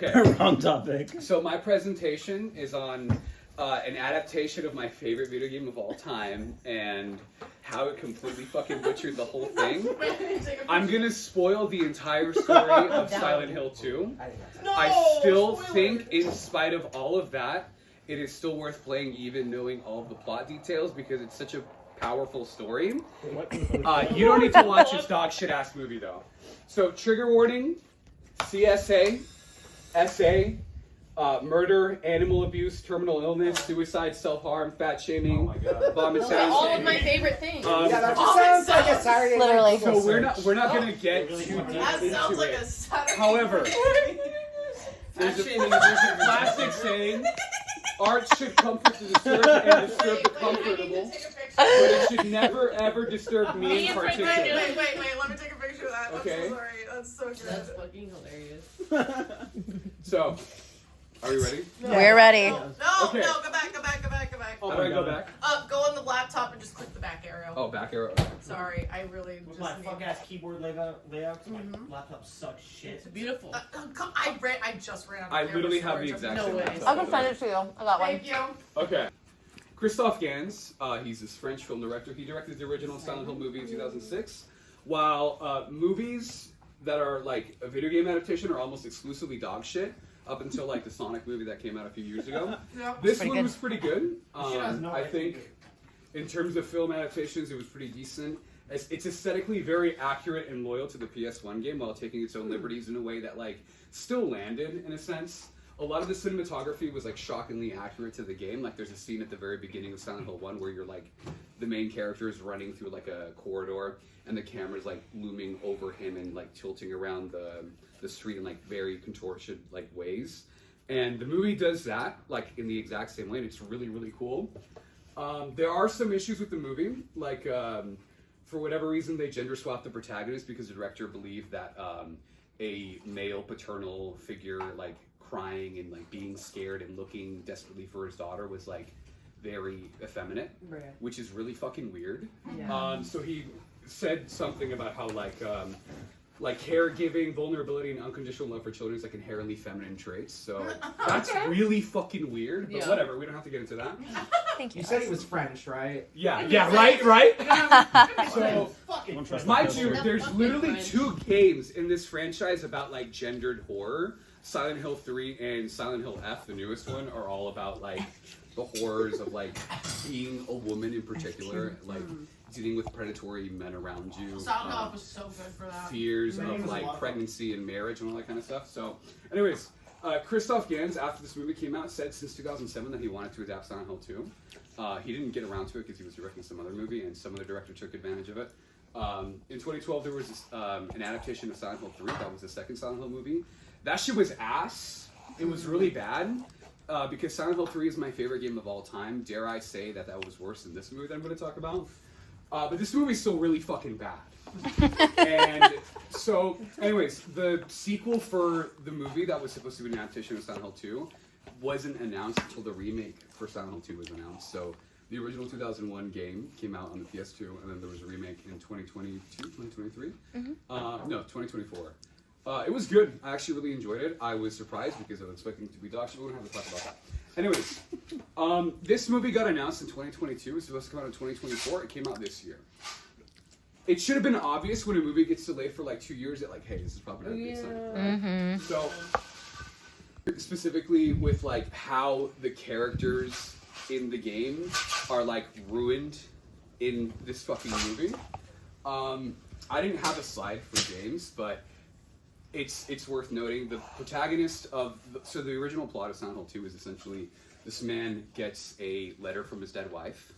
Okay. Wrong topic. So my presentation is on an adaptation of my favorite video game of all time and how it completely fucking butchered the whole thing. I'm gonna spoil the entire story of Silent Hill 2. No, I still spoilers. think, in spite of all of that, it is still worth playing even knowing all of the plot details because it's such a powerful story. You don't need to watch this dog shit ass movie though. So trigger warning, CSA, SA, murder, animal abuse, terminal illness, suicide, self-harm, fat shaming, vomit sounds. All of my favorite things. Yeah, that just sounds like a Saturday night Literally. football So we're not series. gonna get too deep That sounds into like it. a Saturday. However, there's a classic saying: art should comfort the disturbed and disturb the comfortable, but it should never ever disturb me in particular. Wait, let me take a picture of that. Okay. I'm so sorry. That's so good. That's fucking hilarious. So, are we ready? We're ready. No, Okay. no, go back. How do I go back? Go on the laptop and just click the back arrow. Oh, back arrow. Sorry, I really With just my need... fuck ass keyboard layouts, my laptop sucks shit. It's beautiful. I just ran out of I camera literally have the storage. exact No same way. laptop. I can send it to you. I got one. Thank you. Okay. Christophe Gans, he's this French film director. He directed the original Silent Hill movie in 2006. While movies that are like a video game adaptation are almost exclusively dog shit, up until like the Sonic movie that came out a few years ago. Yeah. This Pretty one good. was pretty good. Shit has no I right think to be in terms of film adaptations, it was pretty decent. It's aesthetically very accurate and loyal to the PS1 game while taking its own liberties in a way that like still landed in a sense. A lot of the cinematography was like shockingly accurate to the game. Like there's a scene at the very beginning of Silent Hill 1 where you're like the main character is running through like a corridor and the camera's like looming over him and like tilting around the street in like very contorted like ways. And the movie does that like in the exact same way and it's really, really cool. There are some issues with the movie, like for whatever reason they gender swapped the protagonist because the director believed that a male paternal figure like crying and like being scared and looking desperately for his daughter was like very effeminate, which is really fucking weird. Yeah. So he said something about how like caregiving, vulnerability, and unconditional love for children is like inherently feminine traits. So that's really fucking weird. But Yeah. whatever, we don't have to get into that. Thank you. You said he was French, right? Yeah, right. So, Fucking trust mind my you, pills. there's Fucking literally French. 2 games in this franchise about like gendered horror. Silent Hill 3 and Silent Hill F, the newest one, are all about like the horrors of like being a woman in particular, like dealing with predatory men around you. Sound off was so good for that. Fears Your name of is like Locke. pregnancy and marriage and all that kind of stuff. So, anyways, Christophe Gans, after this movie came out, said since 2007 that he wanted to adapt Silent Hill 2. He didn't get around to it because he was directing some other movie, and some other director took advantage of it. In 2012, there was this, an adaptation of Silent Hill 3. That was the second Silent Hill movie. That shit was ass. It was really bad. Because Silent Hill 3 is my favorite game of all time. Dare I say that that was worse than this movie that I'm going to talk about. But this movie's still really fucking bad. And so, anyways, the sequel for the movie that was supposed to be an adaptation of Silent Hill 2 wasn't announced until the remake for Silent Hill 2 was announced. So the original 2001 game came out on the PS2, and then there was a remake in 2022, 2023? No, 2024. It was good. I actually really enjoyed it. I was surprised because I was expecting it to be dog shit. We don't have to talk about that. Anyways, this movie got announced in 2022. It was supposed to come out in 2024. It came out this year. It should have been obvious when a movie gets delayed for like 2 years that like, hey, this is probably not a good sign. So, specifically with like how the characters in the game are like ruined in this fucking movie. I didn't have a slide for James, but it's worth noting the protagonist of so the original plot of Silent Hill 2 is essentially this man gets a letter from his dead wife.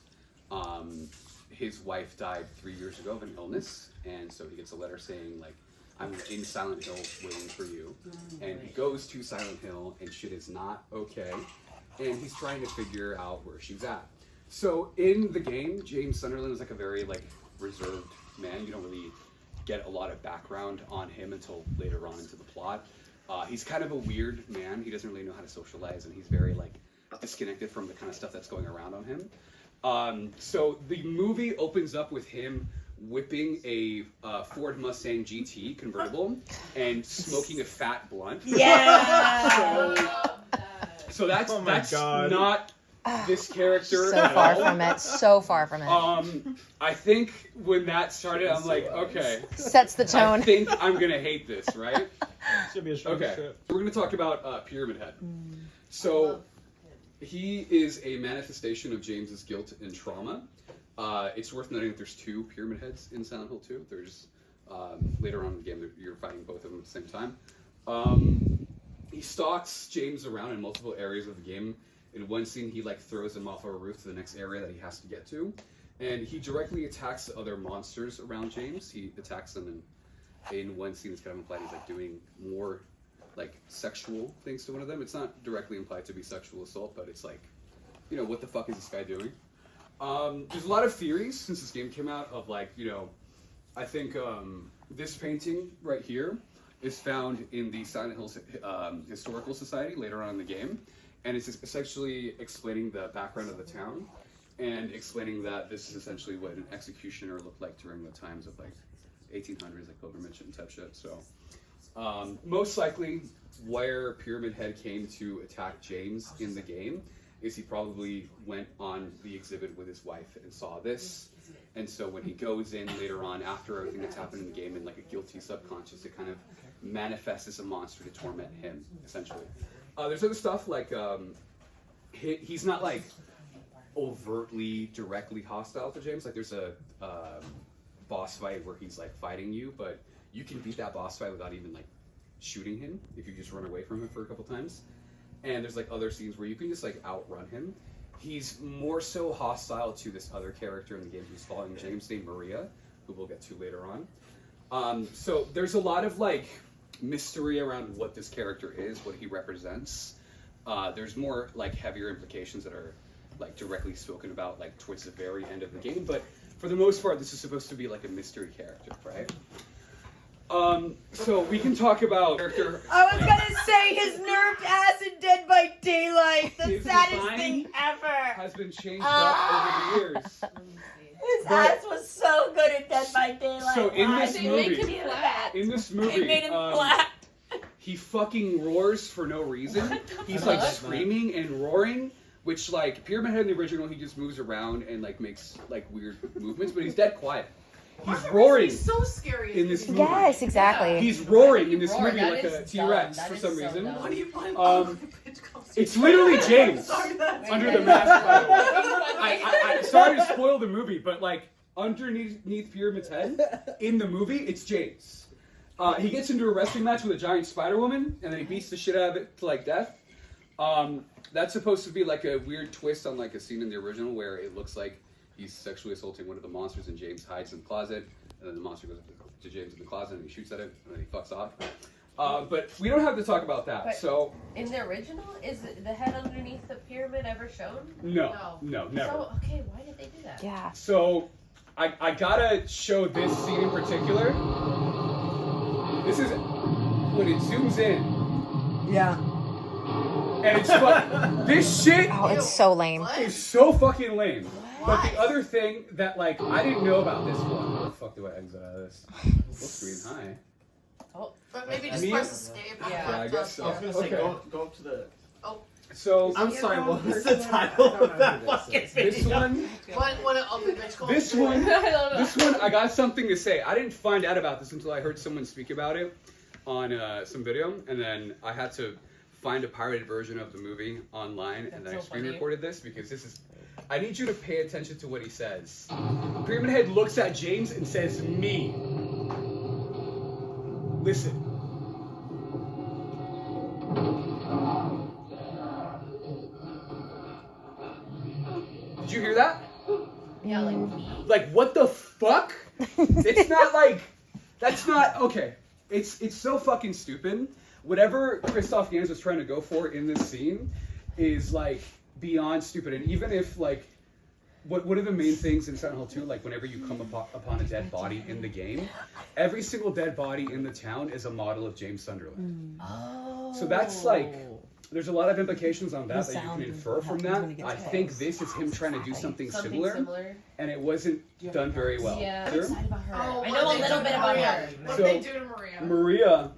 His wife died 3 years ago of an illness, and so he gets a letter saying like, I'm in Silent Hill waiting for you. And he goes to Silent Hill and shit is not okay. And he's trying to figure out where she's at. So in the game, James Sunderland is like a very like reserved man. You don't really get a lot of background on him until later on into the plot. He's kind of a weird man. He doesn't really know how to socialize, and he's very like disconnected from the kind of stuff that's going around on him. So the movie opens up with him whipping a Ford Mustang GT convertible and smoking a fat blunt. Yeah. So that's Oh my that's God. not this character. So at far all. from it. So far from it. I think when that started, I'm like, okay, Sets the I tone. think I'm gonna hate this, right? Should be a short Okay, trip. so we're gonna talk about Pyramid Head. So he is a manifestation of James's guilt and trauma. It's worth noting that there's 2 Pyramid Heads in Silent Hill 2. There's later on in the game you're fighting both of them at the same time. He stalks James around in multiple areas of the game. In one scene, he like throws him off a roof to the next area that he has to get to, and he directly attacks other monsters around James. He attacks them, and in one scene, it's kind of implied he's like doing more like sexual things to one of them. It's not directly implied to be sexual assault, but it's like, you know, what the fuck is this guy doing? There's a lot of theories since this game came out of like, you know, I think this painting right here is found in the Silent Hills Historical Society later on in the game, and it's essentially explaining the background of the town and explaining that this is essentially what an executioner looked like during the times of like 1800s, like pilgrimage and type shit. So most likely where Pyramid Head came to attack James in the game is he probably went on the exhibit with his wife and saw this. And so when he goes in later on, after everything that's happened in the game, in like a guilty subconscious, it kind of manifests as a monster to torment him, essentially. There's other stuff like he's not like overtly, directly hostile to James. Like there's a boss fight where he's like fighting you, but you can beat that boss fight without even like shooting him if you just run away from him for a couple times. And there's like other scenes where you can just like outrun him. He's more so hostile to this other character in the game who's following James named Maria, who we'll get to later on. So there's a lot of like mystery around what this character is, what he represents. There's more like heavier implications that are like directly spoken about like towards the very end of the game, but for the most part this is supposed to be like a mystery character, right? So we can talk about character. I was gonna say his nerfed ass in Dead by Daylight. The His saddest design thing ever. has been changed up over the years. His But- ass was so good in Dead by Daylight. So in Why this did you movie- make him flat? In this It movie, made him flat. he fucking roars for no reason. He's like screaming and roaring, which like Pyramid Head in the original, he just moves around and like makes like weird movements, but he's dead quiet. He's roaring He's so scary in this movie. Yes, exactly. He's roaring in this Roar, movie that like a is T-Rex dumb. for That some is so reason. dumb. What are you playing? It's literally James Sorry, that's under okay. the mask. By the way. I sorry to spoil the movie, but like underneath Pyramid's head in the movie, it's James. He gets into a wrestling match with a giant Spider Woman, and then he beats the shit out of it to like death. That's supposed to be like a weird twist on like a scene in the original where it looks like he's sexually assaulting one of the monsters, and James hides in the closet, and then the monster goes up to James in the closet and he shoots at him, and then he fucks off. But we don't have to talk about that. But- So In the original, is the head underneath the pyramid ever shown? no, never. So, okay, why did they do that? Yeah. So, I gotta show this scene in particular. This is when it zooms in, Yeah. and it's like this shit Oh, it's so lame. is so fucking lame. But the other thing that like I didn't know about this one. How the fuck do I exit out of this? Full screen, hi. But maybe just Me- press escape. On Yeah, the I laptop. guess so. I was gonna say, Okay. go up to the. So I'm sorry, what was the title of that fucking this video? one, What an ugly bitch called this me. one, I don't know. this one, I got something to say. I didn't find out about this until I heard someone speak about it on some video, and then I had to find a pirated version of the movie online, and then I That's so screen funny. recorded this because this is. I need you to pay attention to what he says. Pyramid Head looks at James and says, "Me." Listen. Did you hear that? Yeah, like me. Like, what the fuck? It's not like, that's not, okay. It's so fucking stupid. Whatever Christoph Gans was trying to go for in this scene is like beyond stupid. And even if like, one of the main things in Silent Hill 2, like whenever you come upon a dead body in the game, every single dead body in the town is a model of James Sunderland. Oh. So that's like there's a lot of implications on that The that you can sound infer of from what that. happens when he gets I close. think this is him trying to do something similar, and it wasn't done very well. Yeah, I'm Sure? excited about her. Oh, I know a what they little do bit to about Maria. her. What So, they do to Maria? Maria,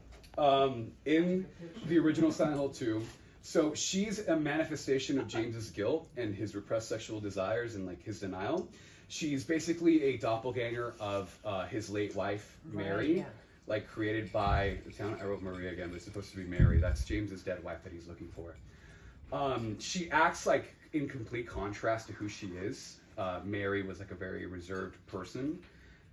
in the original Silent Hill 2, so she's a manifestation of James's guilt and his repressed sexual desires and like his denial. She's basically a doppelganger of his late wife, Mary, like created by the town. I wrote Maria again, but it's supposed to be Mary. That's James's dead wife that he's looking for. She acts like in complete contrast to who she is. Mary was like a very reserved person,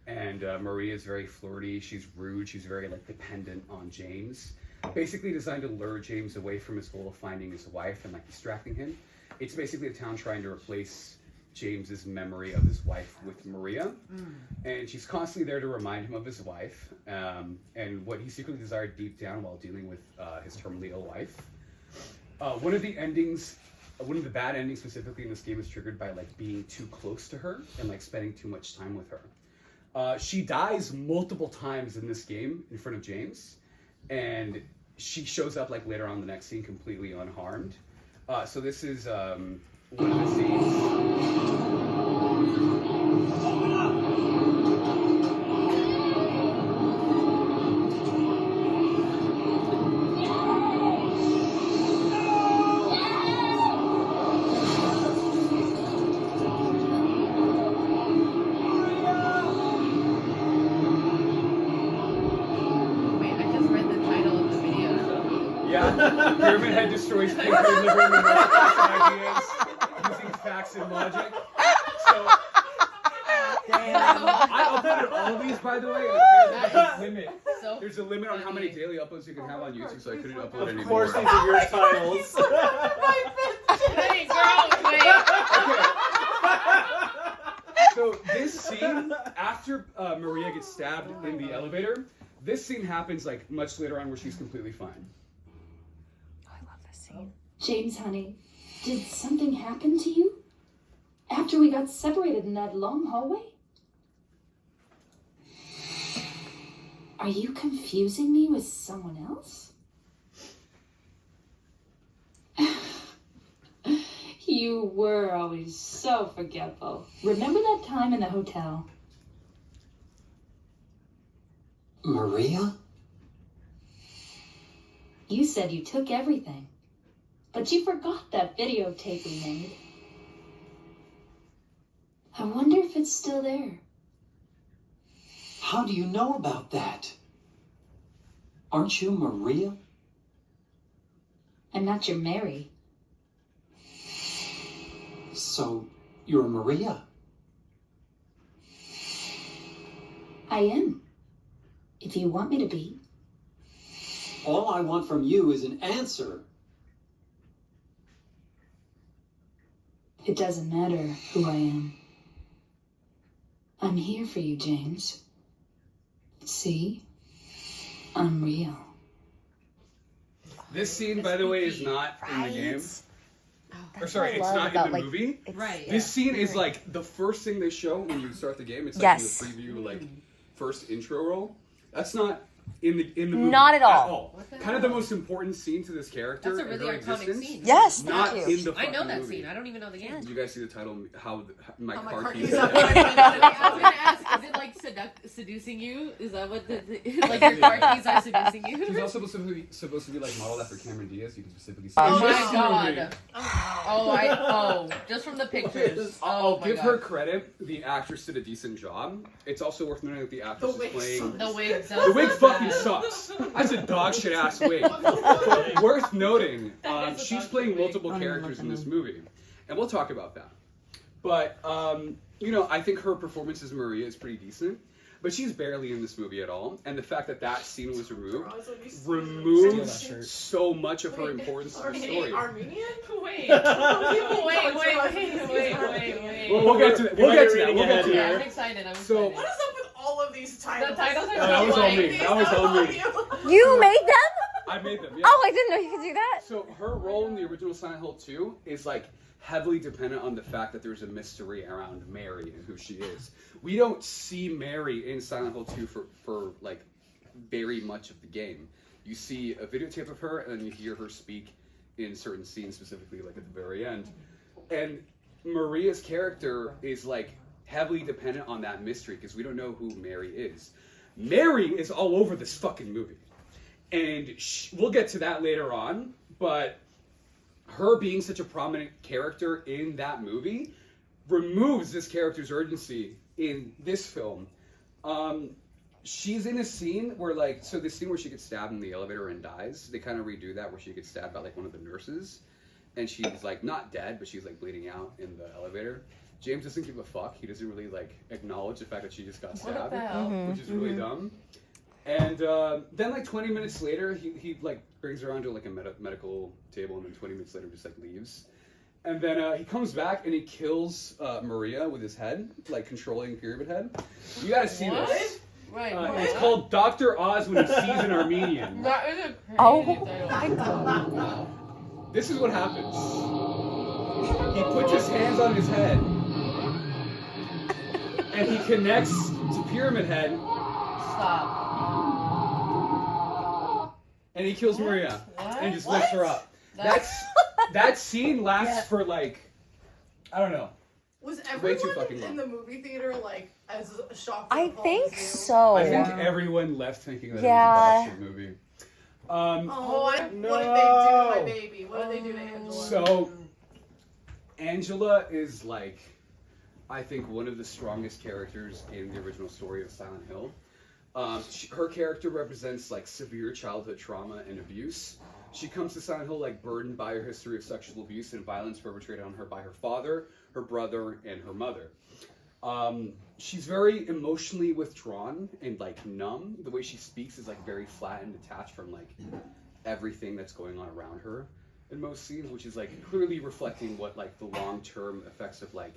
and Maria is very flirty. She's rude. She's very like dependent on James. Basically designed to lure James away from his goal of finding his wife and like distracting him. It's basically a town trying to replace James's memory of his wife with Maria, and she's constantly there to remind him of his wife and what he secretly desired deep down while dealing with his terminally ill wife. One of the bad endings specifically in this game is triggered by like being too close to her and like spending too much time with her. She dies multiple times in this game in front of James, and she shows up like later on in the next scene completely unharmed. So this is one of the scenes. Wait, I just read the title of the video. Yeah, Pyramid Head destroys paper liver and ideas using facts and logic. So, I uploaded all of these, by the way. And there's a limit. So There's a limit on how many daily uploads you can have on YouTube, so I couldn't upload any Of more. course, these are your titles. Hey, girl, wait. So this scene, after Maria gets stabbed in the elevator, this scene happens like much later on where she's completely fine. Oh, I love this scene. James, honey, did something happen to you? After we got separated in that long hallway? Are you confusing me with someone else? You were always so forgetful. Remember that time in the hotel? Maria? You said you took everything, but you forgot that videotape we made. I wonder if it's still there. How do you know about that? Aren't you Maria? I'm not your Mary. So, you're Maria? I am. If you want me to be. All I want from you is an answer. It doesn't matter who I am. I'm here for you, James. See? I'm real. This scene, by the way, is not in the game. Or sorry, it's not in the movie. Right. This scene is like the first thing they show when you start the game. It's like Yes. the preview, like first intro roll. That's not in the movie. Not at all. What the Kind of the most important scene to this character. That's a really in her iconic existence. scene. Yes, Not thank you. in the I know fucking that movie. scene. I don't even know the game. Did you guys see the title? How my How my car car keys keys up? up. I was gonna ask, is it like seducing you? Is that what like your car keys are seducing She's you? also supposed to be like modeled after Cameron Diaz. You can specifically see. Oh in my this movie. god. Oh, just from the pictures. I'll Oh my give god. her credit. The actress did a decent job. It's also worth noting that the actress The is wig playing. The wig. The wig fucking sucks. That's a dog shit ass wig. But worth noting, That is a she's dog playing shit wig. multiple I don't even characters look in at this them. movie, and we'll talk about that. But you know, I think her performance as Maria is pretty decent. But she's barely in this movie at all, and the fact that that scene was removed removes so much of her importance to the story. Armenian? Wait. Wait. We'll get to that. We'll get to that. We'll get to Yeah, I'm that. excited. I'm So- excited. What is up with all of these titles? The titles are No, that was all me. That was all me. You made them? I made them. Yeah. Oh, I didn't know you could do that. So her role in the original Silent Hill 2 is like heavily dependent on the fact that there's a mystery around Mary and who she is. We don't see Mary in Silent Hill 2 for like very much of the game. You see a videotape of her and then you hear her speak in certain scenes, specifically like at the very end. And Maria's character is like heavily dependent on that mystery because we don't know who Mary is. Mary is all over this fucking movie. And we'll get to that later on, but her being such a prominent character in that movie removes this character's urgency in this film. She's in a scene where like, so the scene where she gets stabbed in the elevator and dies, they kind of redo that where she gets stabbed by like one of the nurses. And she's like not dead, but she's like bleeding out in the elevator. James doesn't give a fuck. He doesn't really like acknowledge the fact that she just got stabbed, which is really dumb. And then like 20 minutes later, he like brings her onto like a medical table, and then 20 minutes later just like leaves. And then he comes back and he kills Maria with his head, like controlling Pyramid Head. You gotta see this. Right. It's called Dr. Oz when he sees an Armenian. That is a crazy Oh title. my god. This is what happens. He puts his hands on his head, and he connects to Pyramid Head, Stop. and he kills Maria, What? and just lifts her up. That scene lasts for like, I don't know. Was Way too everyone fucking in long. the movie theater like as shocked? I and appalled think as you? so. I think everyone left thinking that Yeah. it was a bad shit movie. Oh, what did they do to my baby? What did they do to Angela? So, Angela is like, I think one of the strongest characters in the original story of Silent Hill. Her character represents like severe childhood trauma and abuse. She comes to Silent Hill like burdened by her history of sexual abuse and violence perpetrated on her by her father, her brother, and her mother. She's very emotionally withdrawn and like numb. The way she speaks is like very flat and detached from like everything that's going on around her in most scenes, which is like clearly reflecting what like the long-term effects of like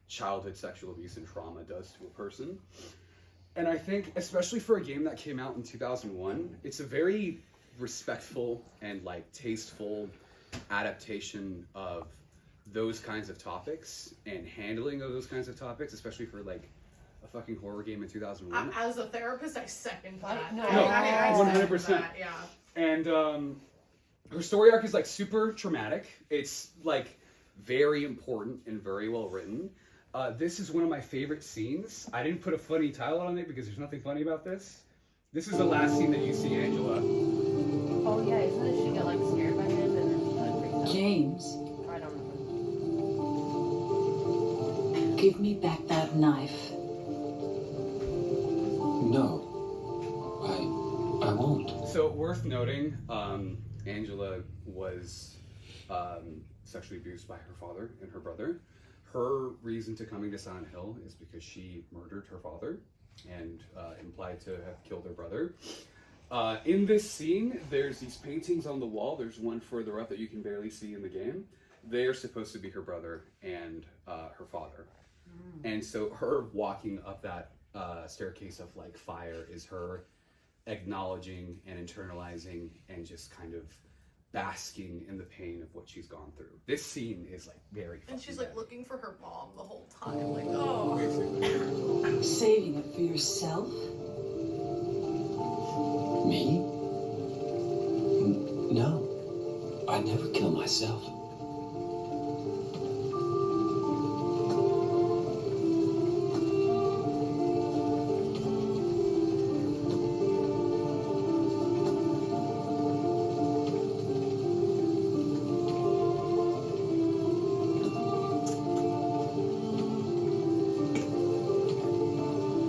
childhood sexual abuse and trauma does to a person. And I think, especially for a game that came out in 2001, it's a very respectful and like tasteful adaptation of those kinds of topics and handling of those kinds of topics, especially for like a fucking horror game in 2001. As a therapist, I second that. No, I second 100%. that, yeah. And her story arc is like super traumatic. It's like very important and very well written. This is one of my favorite scenes. I didn't put a funny title on it because there's nothing funny about this. This is the last scene that you see Angela. Oh yeah, isn't it? She got like scared by him and then she like freaked out. James, I don't know. give me back that knife. No, I won't. So worth noting, Angela was sexually abused by her father and her brother. Her reason to coming to Silent Hill is because she murdered her father and implied to have killed her brother. In this scene, there's these paintings on the wall. There's one further up that you can barely see in the game. They are supposed to be her brother and her father. And so her walking up that staircase of like fire is her acknowledging and internalizing and just kind of basking in the pain of what she's gone through. This scene is like very fucking And she's like bad. looking for her mom the whole time. Like, oh. Basically. Saving it for yourself? Me? No. I never kill myself.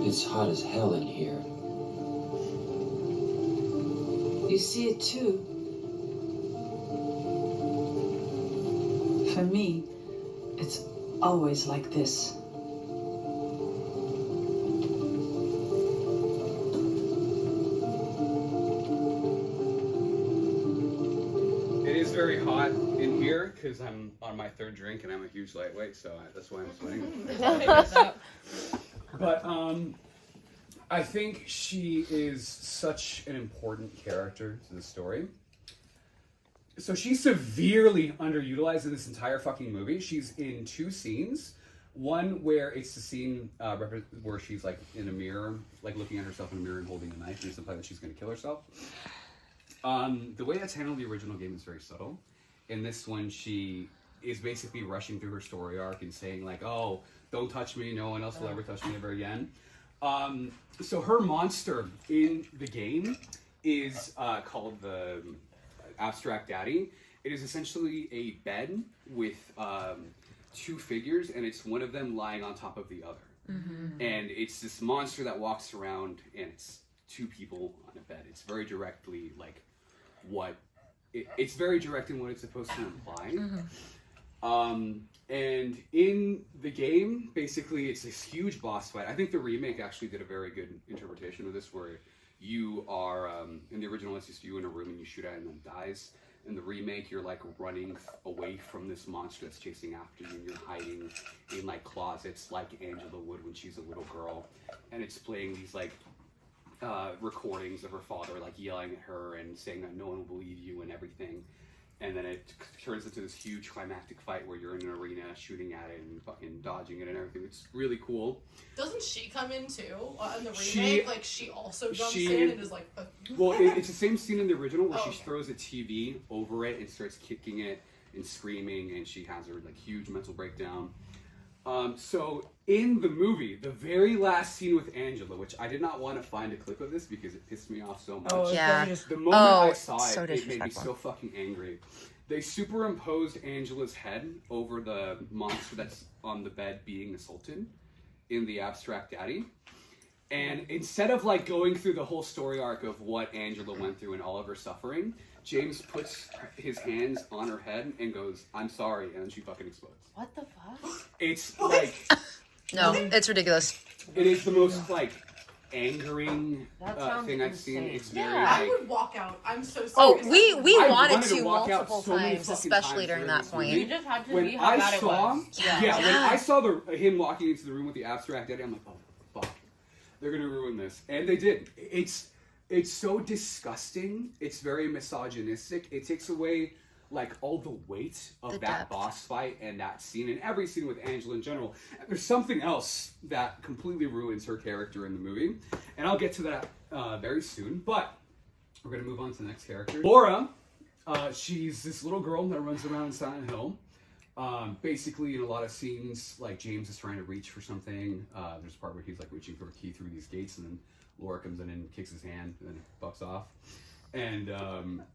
It's hot as hell in here. You see it too. For me, it's always like this. It is very hot in here because I'm on my third drink and I'm a huge lightweight, so that's why I'm sweating. But I think she is such an important character to the story. So she's severely underutilized in this entire fucking movie. She's in two scenes. One where it's the scene where she's like in a mirror, like looking at herself in a mirror and holding a knife, and it's implied that she's going to kill herself. The way that's handled in the original game is very subtle. in this one, she is basically rushing through her story arc and saying like, "Oh, don't touch me. No one else will ever touch me ever again." So her monster in the game is called the Abstract Daddy. It is essentially a bed with 2 figures, and it's one of them lying on top of the other. And it's this monster that walks around, and it's 2 people on a bed. It's very directly like what it's very direct in what it's supposed to imply. And in the game, basically, it's this huge boss fight. I think the remake actually did a very good interpretation of this, where you are in the original, it's just you in a room and you shoot at it and then dies. In the remake, you're like running away from this monster that's chasing after you, and you're hiding in like closets like Angela would when she's a little girl, and it's playing these like recordings of her father like yelling at her and saying that no one will believe you and everything. And then it turns into this huge climactic fight where you're in an arena shooting at it and fucking dodging it and everything. It's really cool. Doesn't she come in too in the remake? She also jumps she- in and is like. Well, it's the same scene in the original where Oh, she okay. throws a TV over it and starts kicking it and screaming, and she has her like huge mental breakdown. So in the movie, the very last scene with Angela, which I did not want to find a clip of this because it pissed me off so much. Oh, Yeah. The moment I saw so it, it made me disrespectful. so fucking angry. They superimposed Angela's head over the monster that's on the bed being assaulted in the Abstract Daddy. And instead of like going through the whole story arc of what Angela went through and all of her suffering, James puts his hands on her head and goes, "I'm sorry," and then she fucking explodes. What the fuck? It's like, No, it's ridiculous. it is the most like angering That sounds thing I've seen. insane. It's very I like, would walk out. I'm so Oh, serious. we I wanted wanted to to walk out multiple so many times, fucking especially times during during that this point. movie. You just had to when see how I bad it saw, was. yeah, when I saw him walking into the room with the Abstract Daddy, I'm like, oh fuck, they're gonna ruin this, and they did. It's so disgusting. It's very misogynistic. It takes away like all the weight of The that depth. boss fight and that scene and every scene with Angela in general. And there's something else that completely ruins her character in the movie, and I'll get to that very soon. But we're gonna move on to the next character, Laura. She's this little girl that runs around in Silent Hill. Basically, in a lot of scenes, like James is trying to reach for something. There's a part where he's like reaching for a key through these gates, and then Laura comes in and kicks his hand, and then bucks off. And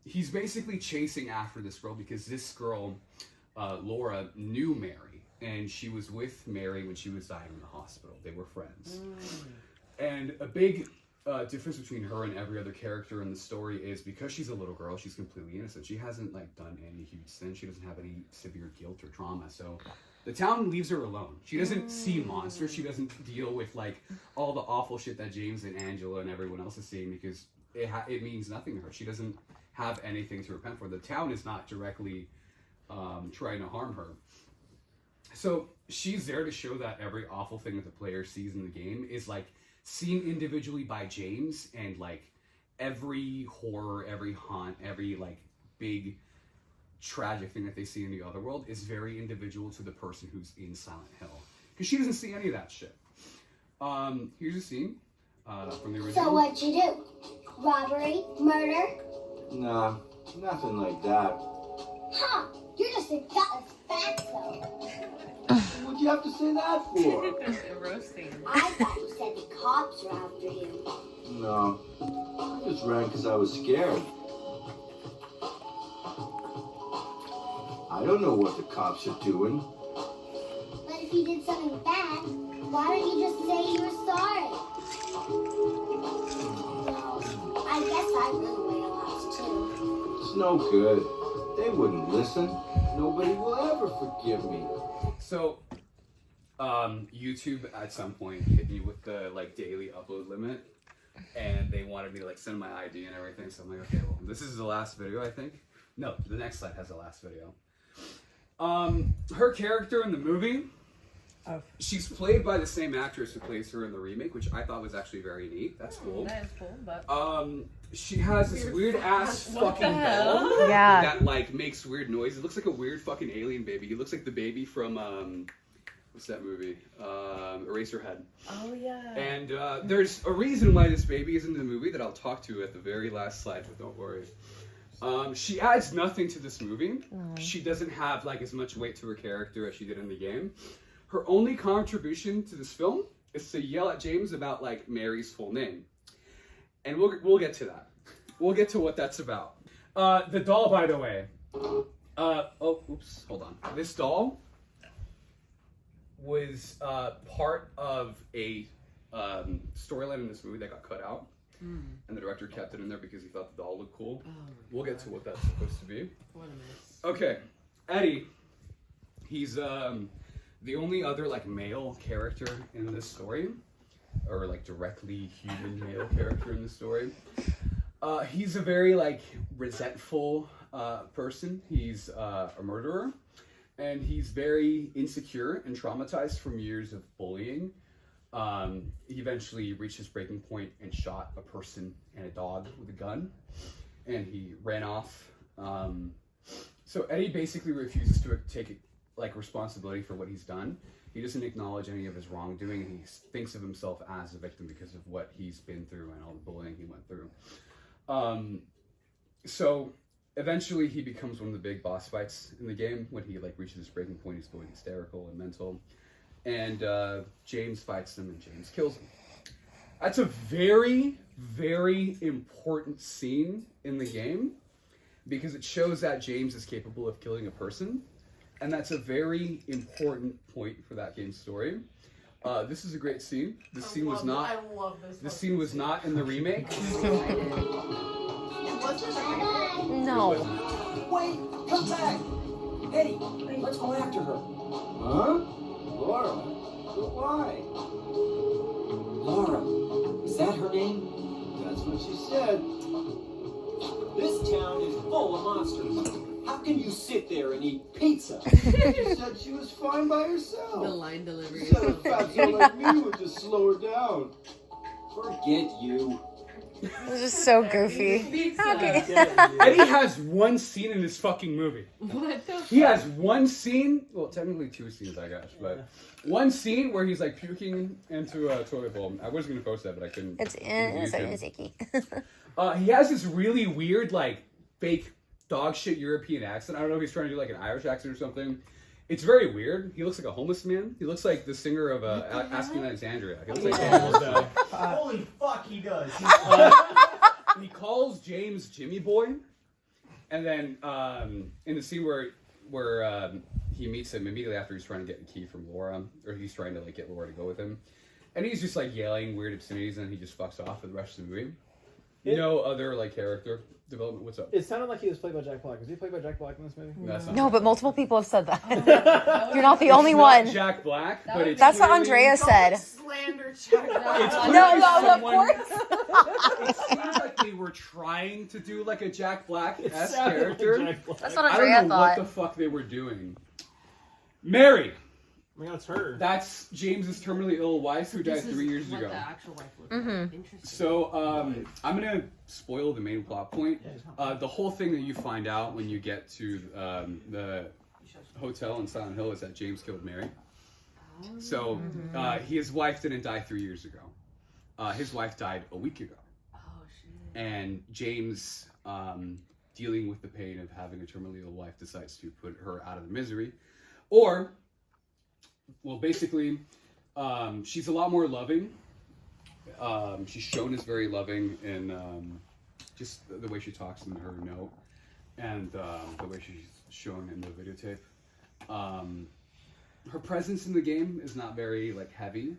he's basically chasing after this girl because this girl, Laura, knew Mary, and she was with Mary when she was dying in the hospital. They were friends. And a big difference between her and every other character in the story is because she's a little girl, she's completely innocent. She hasn't like done any huge sin. She doesn't have any severe guilt or trauma. So the town leaves her alone. She doesn't see monsters. She doesn't deal with like all the awful shit that James and Angela and everyone else is seeing because it means nothing to her. She doesn't have anything to repent for. The town is not directly trying to harm her. So she's there to show that every awful thing that the player sees in the game is like seen individually by James, and like every horror, every haunt, every like big tragic thing that they see in the other world is very individual to the person who's in Silent Hill, because she doesn't see any of that shit. Here's a scene from the original. So what'd you do? Robbery? Murder? Nah, nothing like that. Huh, you're just a gutless fatso. What'd you have to say that for? Roasting. I thought you said the cops were after you. No, I just ran because I was scared. I don't know what the cops are doing. But if you did something bad, why don't you just say you were sorry? Well, I guess I run away a lot too. It's no good. They wouldn't listen. Nobody will ever forgive me. So, YouTube at some point hit me with the like daily upload limit, and they wanted me to like send my ID and everything. So I'm like, okay, well, this is the last video, I think. No, the next slide has the last video. Her character in the movie, she's played by the same actress who plays her in the remake, which I thought was actually very neat. That's cool. That is cool, but She has this weird ass What the fucking hell? bell Yeah. that like makes weird noise. It looks like a weird fucking alien baby. He looks like the baby from what's that movie? Eraserhead. Oh yeah. And there's a reason why this baby is in the movie that I'll talk to at the very last slide, but don't worry. She adds nothing to this movie. She doesn't have like as much weight to her character as she did in the game. Her only contribution to this film is to yell at James about like Mary's full name, and we'll get to that. We'll get to what that's about. The doll, by the way. Hold on. This doll was part of a storyline in this movie that got cut out. And the director kept it in there because he thought the doll looked cool. We'll get to what that's supposed to be. What a mess. Okay, Eddie. He's the only other like male character in this story, or like directly human male character in the story. He's a very like resentful person. He's a murderer, and he's very insecure and traumatized from years of bullying. He eventually reached his breaking point and shot a person and a dog with a gun, and he ran off. So Eddie basically refuses to take like responsibility for what he's done. He doesn't acknowledge any of his wrongdoing, and he thinks of himself as a victim because of what he's been through and all the bullying he went through. So eventually he becomes one of the big boss fights in the game. When he like reaches his breaking point, he's going hysterical and mental. And James fights him, and James kills him. That's a very, very important scene in the game because it shows that James is capable of killing a person, and that's a very important point for that game's story. This is a great scene. This scene was not. I love this. This scene was not in the remake. No. Wait, come back! Eddie, let's go after her. Huh? Laura? But why? Laura, is that her name? That's what she said. This town is full of monsters. How can you sit there and eat pizza? She said she was fine by herself. The line delivery is Said a so fatso like me would just slow her down. Forget you. This is so goofy. Okay. Eddie has one scene in this fucking movie. What the He has one scene, well, technically two scenes, I guess, but one scene where he's like puking into a toilet bowl. I was gonna post that, but I couldn't. It's icky. He has this really weird, like, fake dog shit European accent. I don't know if he's trying to do like an Irish accent or something. It's very weird. He looks like a homeless man. He looks like the singer of Asking Alexandria. He looks like Holy fuck, he does. he calls James Jimmy Boy, and then in the scene where he meets him immediately after he's trying to get the key from Laura, or he's trying to like get Laura to go with him, and he's just like yelling weird obscenities, and then he just fucks off for the rest of the movie. No other like character development. What's up? It sounded like he was played by Jack Black. Was he played by Jack Black in this movie? No, but multiple people have said that. You're not the only one. Not Jack Black, but it's That's what clearly- Andrea said. Slander Jack Black. It's clearly No, of someone- course. It seems like they were trying to do like a Jack Black-esque character. That's what I Andrea don't know thought. what the fuck they were doing. Mary. Oh my god, it's her. That's James's terminally ill wife who died This is 3 years what ago. the actual wife looked Mm-hmm. like. Interesting. So I'm gonna spoil the main plot point. The whole thing that you find out when you get to the hotel in Silent Hill is that James killed Mary. So his wife didn't die 3 years ago. His wife died a week ago. Oh shit. And James, dealing with the pain of having a terminally ill wife, decides to put her out of the misery. Or, well, basically, she's a lot more loving. She's shown as very loving in just the way she talks in her note, and the way she's shown in the videotape. Her presence in the game is not very like heavy.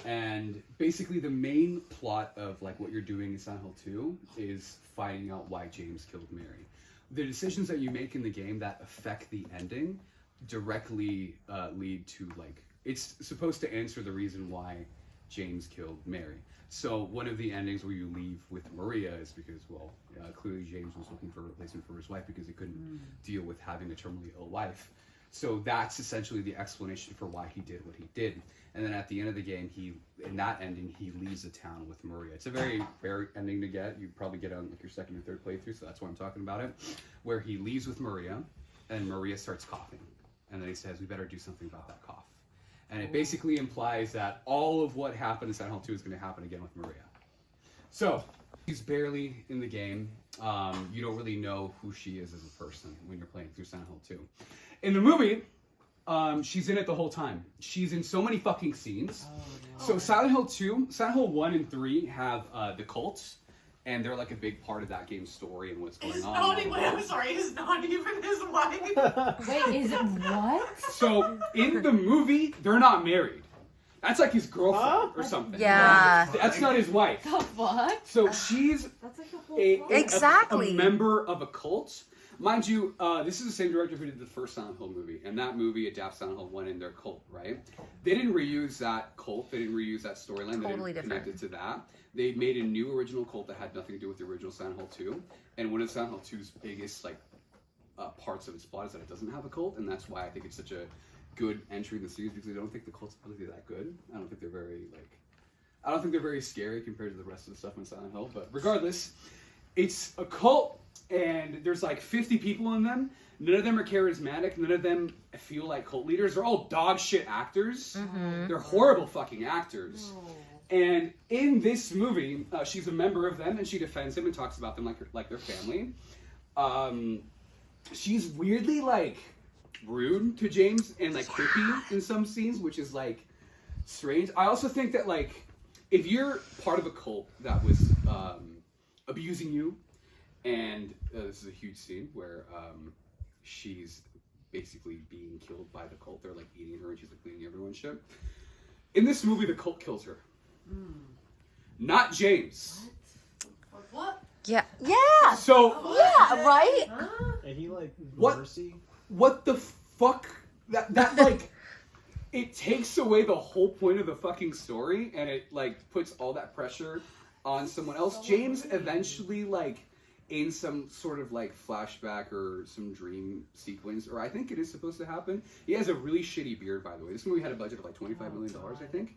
And basically the main plot of like what you're doing in Silent Hill 2 is finding out why James killed Mary. The decisions that you make in the game that affect the ending directly lead to like, it's supposed to answer the reason why James killed Mary. So one of the endings where you leave with Maria is because, well, clearly James was looking for a replacement for his wife because he couldn't deal with having a terminally ill wife. So that's essentially the explanation for why he did what he did. And then at the end of the game, in that ending, he leaves the town with Maria. It's a very rare ending to get. You probably get on like your second or third playthrough, so that's why I'm talking about it. Where he leaves with Maria, and Maria starts coughing. And then he says, we better do something about that cough. And it basically implies that all of what happened in Silent Hill 2 is going to happen again with Maria. So, She's barely in the game. You don't really know who she is as a person when you're playing through Silent Hill 2. In the movie, she's in it the whole time. She's in so many fucking scenes. So Silent Hill 2, Silent Hill 1 and 3 have the cults, and they're like a big part of that game's story and what's going on. I'm sorry, he's not even his wife. Wait, is it what? So in the movie, they're not married. That's like his girlfriend or something. Yeah. That's not his wife. The fuck? So she's That's like a whole Exactly. a member of a cult. Mind you, this is the same director who did the first Silent Hill movie, and that movie adapts Silent Hill 1 in their cult, right? They didn't reuse that cult, they didn't reuse that storyline, Totally they didn't different. connect it to that. They made a new original cult that had nothing to do with the original Silent Hill 2, and one of Silent Hill 2's biggest parts of its plot is that it doesn't have a cult, and that's why I think it's such a good entry in the series, because I don't think the cult's really that good. I don't think they're very scary compared to the rest of the stuff in Silent Hill, but regardless, it's a cult, and there's like 50 people in them. None of them are charismatic. None of them feel like cult leaders. They're all dog shit actors. They're horrible fucking actors. And in this movie, she's a member of them, and she defends them and talks about them like their family. She's weirdly like rude to James and like creepy in some scenes, which is like strange. I also think that like if you're part of a cult that was abusing you, and this is a huge scene where she's basically being killed by the cult. They're like eating her and she's like cleaning everyone's shit. In this movie, the cult kills her. Not James. What? Yeah. Yeah. So Yeah, right? And he like What? mercy. what the fuck? That like it takes away the whole point of the fucking story, and it like puts all that pressure on someone else. James eventually like in some sort of like flashback or some dream sequence, or I think it is supposed to happen. He has a really shitty beard, by the way. This movie had a budget of like $25 million, I think.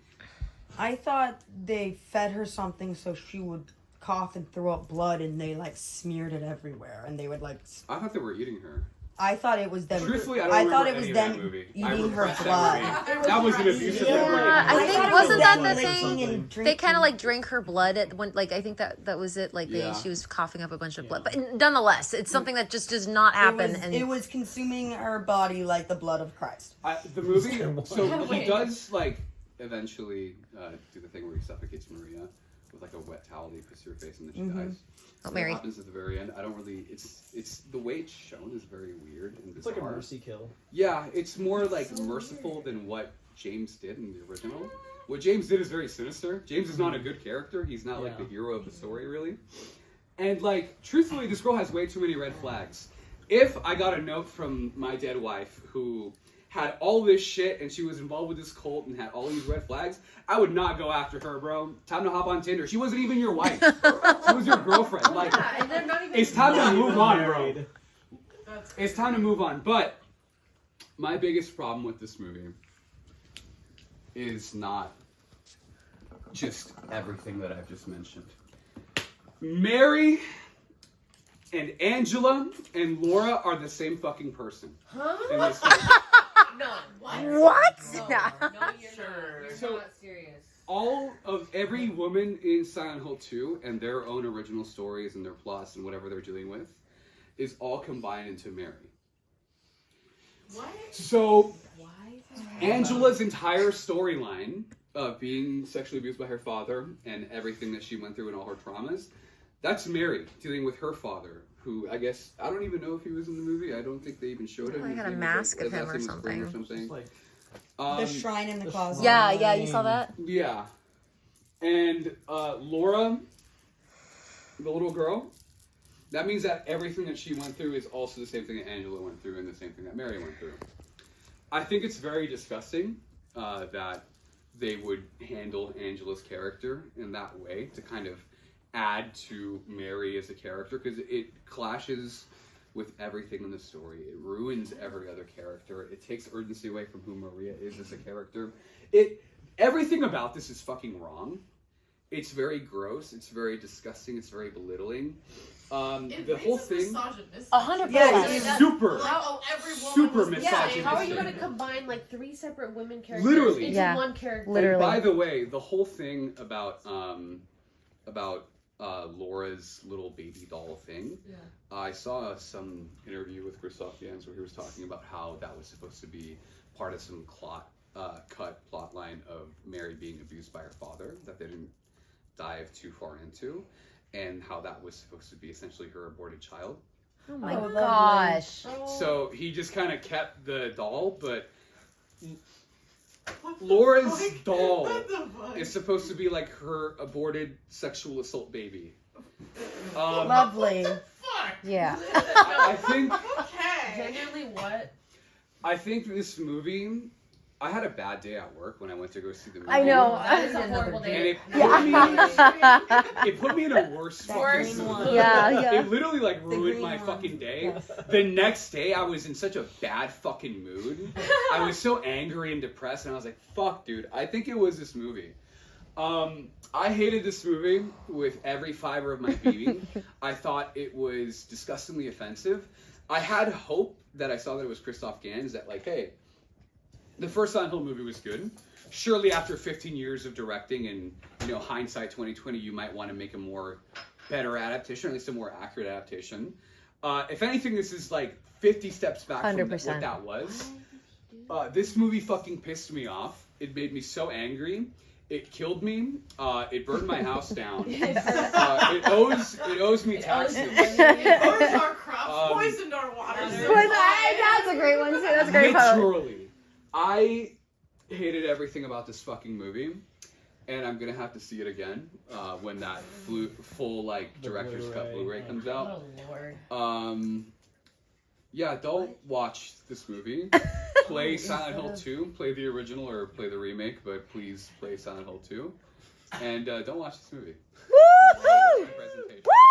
I thought they fed her something so she would cough and throw up blood, and they like smeared it everywhere, and they would like. I thought they were eating her. I thought it was them. Truthfully, I don't thought remember it was any of that them movie. eating her repressed blood. that movie. That was an abusive Yeah, memory. I think thought it wasn't was that them the licking thing? and They kind of like drank her blood at when, like I think that was it. Like Yeah. she was coughing up a bunch of blood, but nonetheless, it's something that just does not happen. It was consuming her body like the blood of Christ. The movie, so he does like eventually do the thing where he suffocates Maria with like a wet towel that he puts to her face and then she dies. Oh, So Mary. What happens at the very end? I don't really. It's the way it's shown is very weird and It's bizarre. like a mercy kill. Yeah, it's more like merciful than what James did in the original. What James did is very sinister. James is not a good character. He's not like the hero of the story, really. And like, truthfully, this girl has way too many red flags. If I got a note from my dead wife who had all this shit and she was involved with this cult and had all these red flags, I would not go after her, bro. Time to hop on Tinder. She wasn't even your wife. She was your girlfriend. Like, and they're not even it's time to move on, bro. Married. It's time to move on. But my biggest problem with this movie is not just everything that I've just mentioned. Mary and Angela and Laura are the same fucking person. In this movie. No. What? What? No, Nah. no, you're not. You're So- not serious. All of every woman in Silent Hill 2 and their own original stories and their plots and whatever they're dealing with is all combined into Mary. What? So Why? Angela's entire storyline of being sexually abused by her father and everything that she went through and all her traumas, that's Mary dealing with her father, who I guess, I don't even know if he was in the movie. I don't think they even showed him. I His got a name was, mask of his him last or name was Spring something. Just like The shrine in the closet. Yeah, yeah, you saw that? Yeah. And Laura, the little girl, that means that everything that she went through is also the same thing that Angela went through and the same thing that Mary went through. I think it's very disgusting that they would handle Angela's character in that way to kind of add to Mary as a character, because it clashes with everything in the story. It ruins every other character. It takes urgency away from who Maria is as a character. Everything about this is fucking wrong. It's very gross. It's very disgusting. It's very belittling. The whole thing, 100%. Yeah, it's super, super misogynistic. Yeah, how are you going to combine like 3 separate women characters Literally. into Yeah. one character? Literally. And by the way, the whole thing about Laura's little baby doll thing. Yeah. I saw some interview with Christoph Gans where he was talking about how that was supposed to be part of some cut plot line of Mary being abused by her father that they didn't dive too far into, and how that was supposed to be essentially her aborted child. Oh my gosh. So he just kind of kept the doll, but Laura's doll is supposed to be like her aborted sexual assault baby. Lovely. Yeah. I think Genuinely, what? I think this movie. I had a bad day at work when I went to go see the movie. I know. That is a horrible And day. it put me in a worse fucking mood. Yeah. It literally like ruined my fucking day. The next day I was in such a bad fucking mood. I was so angry and depressed, and I was like, fuck dude, I think it was this movie. I hated this movie with every fiber of my being. I thought it was disgustingly offensive. I had hope that I saw that it was Christoph Gans, that like, hey, the first Silent Hill movie was good. Surely after 15 years of directing and, hindsight 2020, you might want to make a more better adaptation, or at least a more accurate adaptation. If anything, this is like 50 steps back from 100%. what that was. This movie fucking pissed me off. It made me so angry. It killed me. It burned my house down. It owes me taxes. Poisoned our crops, poisoned our waters. That's a great one too. That's a great quote. Literally. I hated everything about this fucking movie, and I'm gonna have to see it again when that full like director's cut Blu-ray comes out. Oh Lord. Yeah, don't watch this movie. Play Silent Hill 2. Play the original or play the remake, but please play Silent Hill 2. And don't watch this movie. Woo! Presentation. Woo!